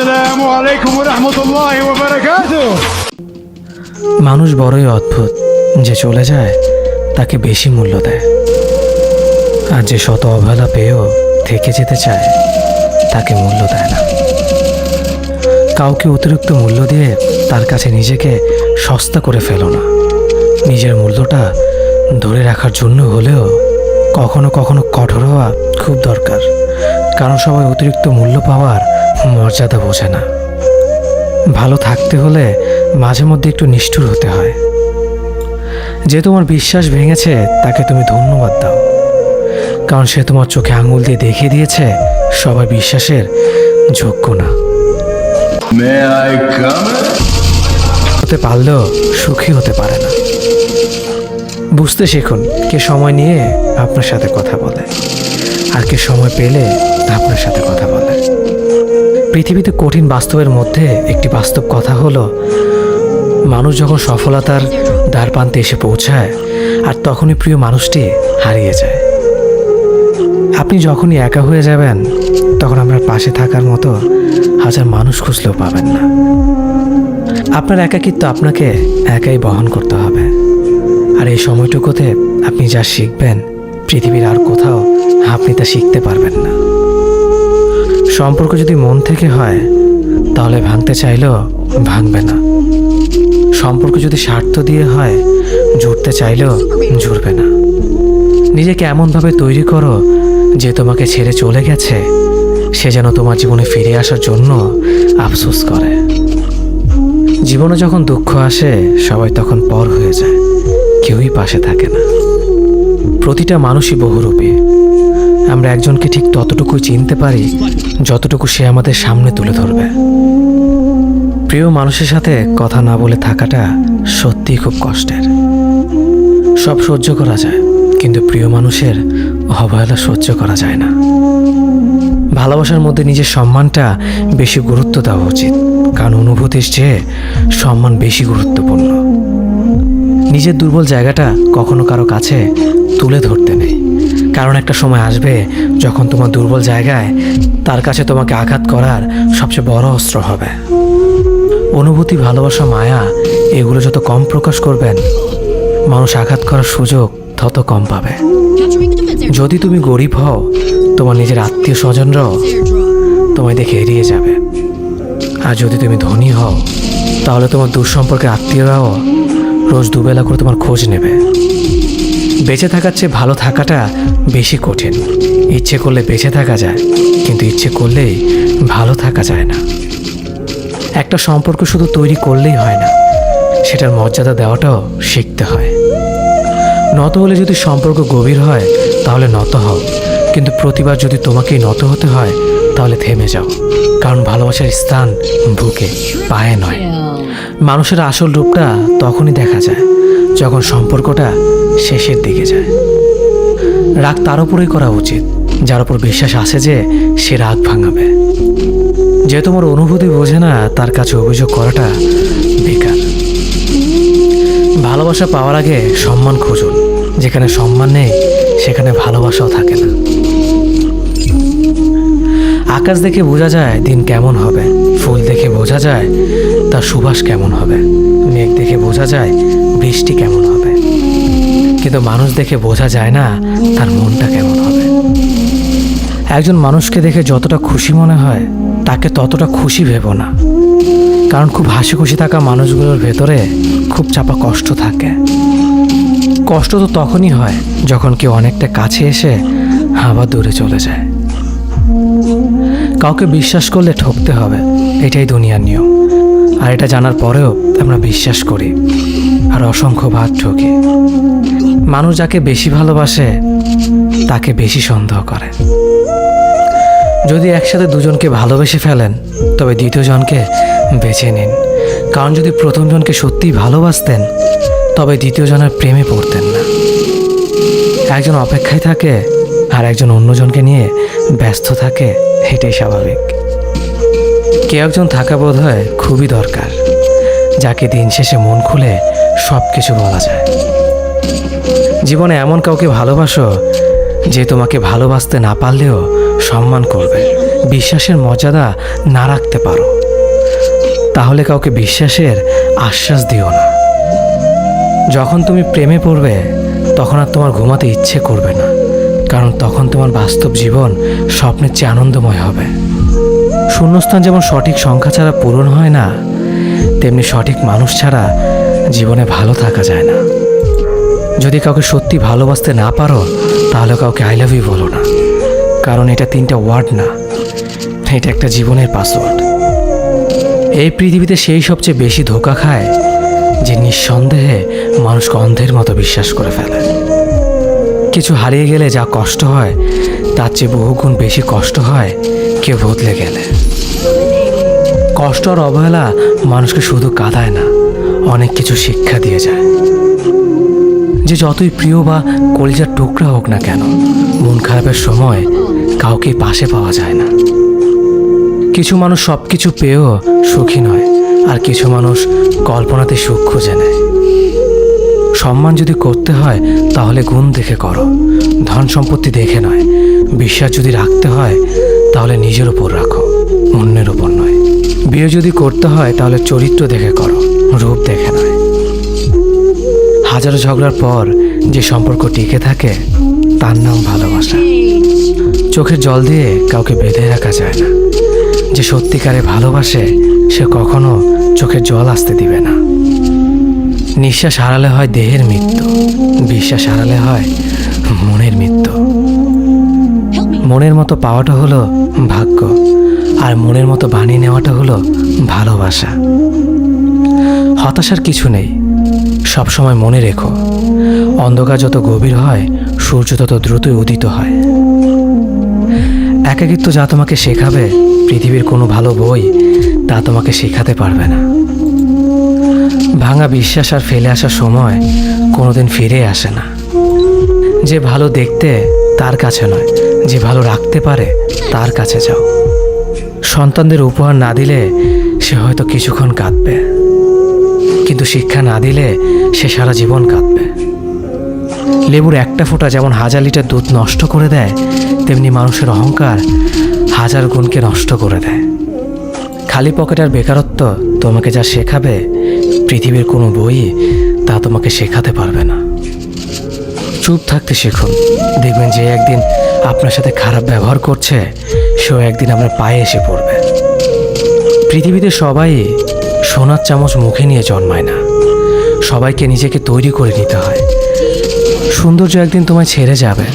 আসসালামু আলাইকুম ওয়া রাহমাতুল্লাহি ওয়া বারাকাতুহু। মানুষ বড়ই অদ্ভুত, যে চলে যায় তাকে বেশি মূল্য দেয়, আর যে শত অবহেলা পেয়েও থেকে যেতে চায় তাকে মূল্য দেয় না। কাউকে অতিরিক্ত মূল্য দিয়ে তার কাছে নিজেকে সস্তা করে ফেলো না। নিজের মূল্যটা ধরে রাখার জন্য হলেও কখনো কখনো কঠোর হওয়া খুব দরকার, কারণ সবাই অতিরিক্ত মূল্য পাওয়ার মর্যাদা বোঝে না। ভালো থাকতে হলে মাঝে মধ্যে একটু নিষ্ঠুর হতে হয়। যে তোমার বিশ্বাস ভেঙেছে তাকে তুমি ধন্যবাদ দাও, কারণ সে তোমার চোখে আঙুল দিয়ে দেখিয়ে দিয়েছে সবাই বিশ্বাসের যোগ্য না। হতে পারলেও সুখী হতে পারে না। বুঝতে শিখুন কে সময় নিয়ে আপনার সাথে কথা বলে, আর কে সময় পেলে আপনার সাথে কথা বলে। পৃথিবীতে কঠিন বাস্তবের মধ্যে একটি বাস্তব কথা হলো, মানুষ যখন সফলতার দ্বারপ্রান্তে এসে পৌঁছায় আর তখনই প্রিয় মানুষটি হারিয়ে যায়। আপনি যখনই একা হয়ে যাবেন তখন আপনার পাশে থাকার মতো হাজার মানুষ খুঁজলেও পাবেন না। আপনার একাকিত্ব আপনাকে একাই বহন করতে হবে, আর এই সময়টুকুতে আপনি যা শিখবেন পৃথিবীর আর কোথাও আপনি তা শিখতে পারবেন না। সম্পর্ক যদি মন থেকে হয় তাহলে ভাঙতে চাইলেও ভাঙবে না। সম্পর্ক যদি স্বার্থ দিয়ে হয় জুড়তে চাইলেও জুড়বে না। নিজেকে এমনভাবে তৈরি করো যে তোমাকে ছেড়ে চলে গেছে সে যেন তোমার জীবনে ফিরে আসার জন্য আফসোস করে। জীবনে যখন দুঃখ আসে সবাই তখন পর হয়ে যায়, কেউই পাশে থাকে না। প্রতিটা মানুষই বহুরূপী। আমরা একজনকে ঠিক ততটুকুই চিনতে পারি যতটুকু সে আমাদের সামনে তুলে ধরবে। প্রিয় মানুষের সাথে কথা না বলে থাকাটা সত্যিই খুব কষ্টের। সব সহ্য করা যায়, কিন্তু প্রিয় মানুষের অবহেলা সহ্য করা যায় না। ভালোবাসার মধ্যে নিজের সম্মানটা বেশি গুরুত্ব দেওয়া উচিত, কারণ অনুভূতির চেয়ে সম্মান বেশি গুরুত্বপূর্ণ। নিজের দুর্বল জায়গাটা কখনো কারো কাছে তুলে ধরতে নেই, কারণ একটা সময় আসবে যখন তোমার দুর্বল জায়গায় তার কাছে তোমাকে আঘাত করার সবচেয়ে বড় অস্ত্র হবে। অনুভূতি, ভালোবাসা, মায়া এগুলো যত কম প্রকাশ করবেন মানুষ আঘাত করার সুযোগ তত কম পাবে। যদি তুমি গরিব হও তোমার নিজের আত্মীয় স্বজনরাও তোমায় দেখে এড়িয়ে যাবে, আর যদি তুমি ধনী হও তাহলে তোমার দূর সম্পর্কের আত্মীয়রাও রোজ দুবেলা করে তোমার খোঁজ নেবে। বেঁচে থাকার চেয়ে ভালো থাকাটা বেশি কঠিন। ইচ্ছে করলে বেঁচে থাকা যায়, কিন্তু ইচ্ছে করলেই ভালো থাকা যায় না। একটা সম্পর্ক শুধু তৈরি করলেই হয় না, সেটার মর্যাদা দেওয়াটাও শিখতে হয়। নত হলে যদি সম্পর্ক গভীর হয় তাহলে নত হও, কিন্তু প্রতিবার যদি তোমাকেই নত হতে হয় তাহলে থেমে যাও, কারণ ভালোবাসার স্থান বুকে, পায়ে নয়। মানুষের আসল রূপটা তখনই দেখা যায় যখন সম্পর্কটা শেষের দিকে যায়। রাগ তার উপরেই করা উচিত যার উপর বিশ্বাস আছে যে সে রাগ ভাঙাবে। যে তোমার অনুভূতি বোঝে না তার কাছে অভিযোগ করাটা বেকার। ভালোবাসা পাওয়ার আগে সম্মান খুঁজুন, যেখানে সম্মান নেই সেখানে ভালোবাসাও থাকে না। আকাশ দেখে বোঝা যায় দিন কেমন হবে, ফুল দেখে বোঝা যায় তার সুবাস কেমন হবে, মেঘ দেখে বোঝা যায় বৃষ্টি কেমন হবে, কিন্তু মানুষ দেখে বোঝা যায় না তার মনটা কেমন হবে। একজন মানুষকে দেখে যতটা খুশি মনে হয় তাকে ততটা খুশি ভেবো না, কারণ খুব হাসি খুশি থাকা মানুষগুলোর ভেতরে খুব চাপা কষ্ট থাকে। কষ্ট তো তখনই হয় যখন কেউ অনেকটা কাছে এসে আবার দূরে চলে যায়। কাউকে বিশ্বাস করলে ঠকতে হবে, এটাই দুনিয়ার নিয়ম। আর এটা জানার পরেও আমরা বিশ্বাস করি আর অসংখ্য ভাগ ঠকি। মানুষ যাকে বেশি ভালোবাসে তাকে বেশি সন্দেহ করে। যদি একসাথে দুজনকে ভালোবেসে ফেলেন তবে দ্বিতীয় জনকে বেছে নিন, কারণ যদি প্রথম জনকে সত্যিই ভালোবাসতেন তবে দ্বিতীয় জনের প্রেমে পড়তেন না। একজন অপেক্ষায় থাকে আর একজন অন্যজনকে নিয়ে ব্যস্ত থাকে, এটাই স্বাভাবিক। কেউ একজন থাকা বোধ হয় খুবই দরকার, যাকে দিন শেষে মন খুলে সব কিছু বলা যায়। জীবনে এমন কাউকে ভালোবাসো যে তোমাকে ভালোবাসতে না পারলেও সম্মান করবে, বিশ্বাসের মর্যাদা না রাখতে পারো, তাহলে কাউকে বিশ্বাসের আশ্বাস দিও না। যখন তুমি প্রেমে পড়বে তখন আর তোমার ঘুমাতে ইচ্ছে করবে না, কারণ তখন তোমার বাস্তব জীবন স্বপ্নের চেয়ে আনন্দময় হবে। শূন্যস্থান যেমন সঠিক সংখ্যা ছাড়া পূরণ হয় না, তেমনি সঠিক মানুষ ছাড়া জীবনে ভালো থাকা যায় না। যদি কাউকে সত্যি ভালোবাসতে না পারো, তাহলে কাউকে আই লাভ ইউ বলো না, কারণ এটা 3টা ওয়ার্ড না, এটা একটা জীবনের পাসওয়ার্ড। এই পৃথিবীতে সেই সবচেয়ে বেশি ধোঁকা খায় যে নিঃসন্দেহে মানুষকে অন্ধের মতো বিশ্বাস করে ফেলে। কিছু হারিয়ে গেলে যা কষ্ট হয় তার চেয়ে বহুগুণ বেশি কষ্ট হয় কেউ বদলে গেলে। কষ্ট আর অবহেলা মানুষকে শুধু কাঁদায় না, অনেক কিছু শিক্ষা দিয়ে যায়। যে যতই প্রিয় বা কলিজার টুকরা হোক না কেন, মন খারাপের সময় কাউকে পাশে পাওয়া যায় না। কিছু মানুষ সব কিছু পেয়েও সুখী নয়, আর কিছু মানুষ কল্পনাতে সুখ খুঁজে নেয়। সম্মান যদি করতে হয় তাহলে গুণ দেখে করো, ধন সম্পত্তি দেখে নয়। বিশ্বাস যদি রাখতে হয় তাহলে নিজের উপর রাখো, অন্যের উপর নয়। বিয়ে যদি করতে হয় তাহলে চরিত্র দেখে করো, রূপ দেখে নয়। হাজারো ঝগড়ার পর যে সম্পর্ক টিকে থাকে তার নাম ভালোবাসা। চোখের জল দিয়ে কাউকে বেঁধে রাখা যায় না। যে সত্যিকারে ভালোবাসে সে কখনো চোখের জল আসতে দিবে না। নিঃশ্বাস হারালে হয় দেহের মৃত্যু, বিশ্বাস হারালে হয় মনের মৃত্যু। মনের মতো পাওয়াটা হলো ভাগ্য, আর মনের মতো বানিয়ে নেওয়াটা হলো ভালোবাসা। হতাশার কিছু নেই, সবসময় মনে রেখো, অন্ধকার যত গভীর হয় সূর্য তত দ্রুতই উদিত হয়। একাকিত্ব যা তোমাকে শেখাবে পৃথিবীর কোনো ভালো বই তা তোমাকে শেখাতে পারবে না। ভাঙা বিশ্বাস আর ফেলে আসা সময় কোনোদিন ফিরে আসে না। যে ভালো দেখতে তার কাছে নয়, যে ভালো রাখতে পারে তার কাছে যাও। সন্তানদের উপহার না দিলে সে হয়তো কিছুক্ষণ কাঁদবে, কিন্তু শিক্ষা না দিলে সে সারা জীবন কাঁদবে। লেবুর একটা ফোঁটা যেমন 1000 লিটার দুধ নষ্ট করে দেয়, তেমনি মানুষের অহংকার 1000 গুণকে নষ্ট করে দেয়। খালি পকেট আর বেকারত্ব তোমাকে যা শেখাবে পৃথিবীর কোনো বই তা তোমাকে শেখাতে পারবে না। চুপ থাকতে শিখুন, দেখবেন যে একদিন আপনার সাথে খারাপ ব্যবহার করছে সেও একদিন আপনার পায়ে এসে পড়বে। পৃথিবীতে সবাই সোনার চামচ মুখে নিয়ে জন্মায় না, সবাইকে নিজেকে তৈরি করে নিতে হয়। সৌন্দর্য একদিন তোমায় ছেড়ে যাবে,